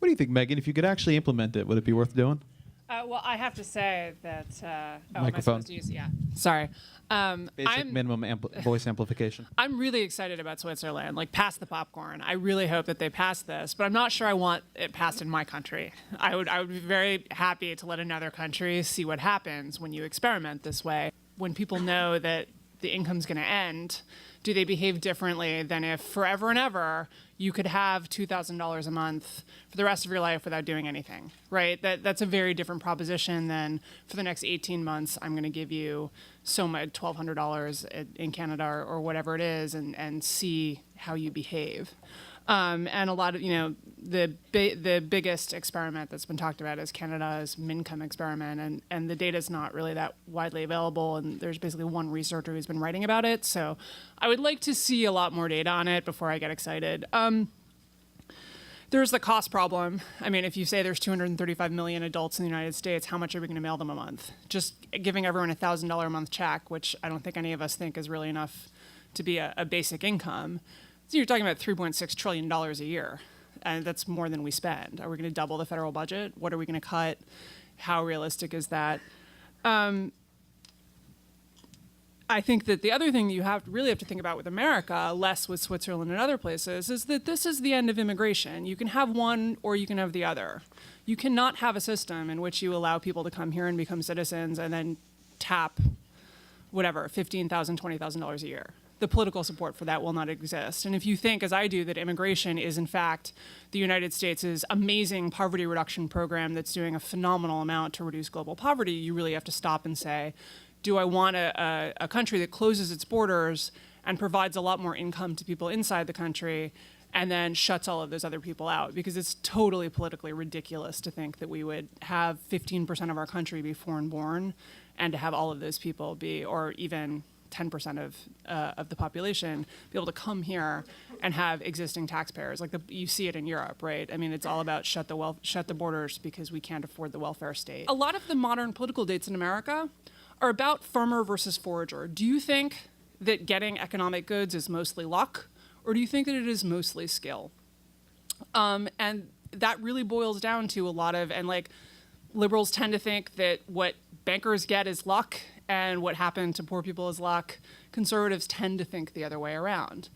What do you think, Megan? If you could actually implement it, would it be worth doing? Well, I have to say that. Am I Microphone. supposed to use? Yeah. Sorry. Basic minimum voice amplification. I'm really excited about Switzerland. Like, pass the popcorn. I really hope that they pass this, but I'm not sure I want it passed in my country. I would be very happy to let another country see what happens when you experiment this way. When people know that the income's going to end, do they behave differently than if forever and ever you could have $2,000 a month for the rest of your life without doing anything, right? That's a very different proposition than for the next 18 months, I'm going to give you so much, $1,200 in Canada or whatever it is, and see how you behave. And a lot of, the biggest experiment that's been talked about is Canada's Mincome experiment, and the data is not really that widely available, and there's basically one researcher who's been writing about it. So I would like to see a lot more data on it before I get excited. There's the cost problem. I mean, if you say there's 235 million adults in the United States, how much are we going to mail them a month? Just giving everyone a $1,000 a month check, which I don't think any of us think is really enough to be a basic income. So you're talking about $3.6 trillion a year, and that's more than we spend. Are we going to double the federal budget? What are we going to cut? How realistic is that? I think that the other thing that you really have to think about with America, less with Switzerland and other places, is that this is the end of immigration. You can have one or you can have the other. You cannot have a system in which you allow people to come here and become citizens and then tap whatever, $15,000, $20,000 a year. The political support for that will not exist. And if you think, as I do, that immigration is in fact the United States' amazing poverty reduction program that's doing a phenomenal amount to reduce global poverty, you really have to stop and say, do I want a country that closes its borders and provides a lot more income to people inside the country and then shuts all of those other people out? Because it's totally politically ridiculous to think that we would have 15% of our country be foreign born and to have all of those people be, or even 10% of the population, be able to come here and have existing taxpayers. Like you see it in Europe, right? I mean, it's all about shut the borders because we can't afford the welfare state. A lot of the modern political debates in America are about farmer versus forager. Do you think that getting economic goods is mostly luck, or do you think that it is mostly skill? And that really boils down to a lot of, and like liberals tend to think that what bankers get is luck and what happened to poor people is luck. Conservatives tend to think the other way around.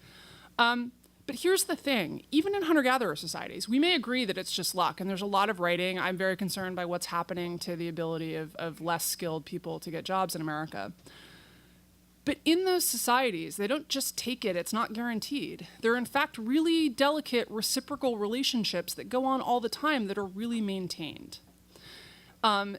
But here's the thing, even in hunter-gatherer societies, we may agree that it's just luck, and there's a lot of writing. I'm very concerned by what's happening to the ability of less skilled people to get jobs in America. But in those societies, they don't just take it, it's not guaranteed. There are in fact really delicate reciprocal relationships that go on all the time that are really maintained.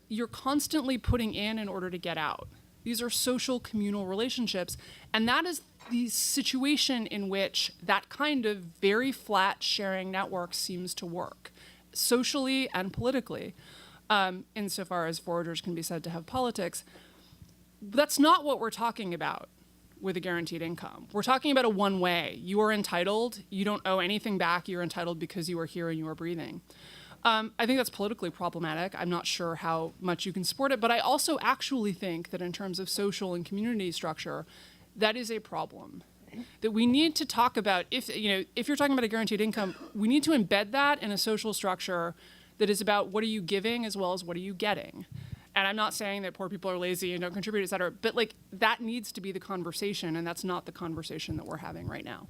You're constantly putting in order to get out. These are social communal relationships, and that is the situation in which that kind of very flat sharing network seems to work, socially and politically, insofar as foragers can be said to have politics. That's not what we're talking about with a guaranteed income. We're talking about a one-way. You are entitled, you don't owe anything back, you're entitled because you are here and you are breathing. I think that's politically problematic. I'm not sure how much you can support it, but I also actually think that in terms of social and community structure, that is a problem. That we need to talk about, if you're talking about a guaranteed income, we need to embed that in a social structure that is about what are you giving as well as what are you getting. And I'm not saying that poor people are lazy and don't contribute, et cetera, but like that needs to be the conversation, and that's not the conversation that we're having right now.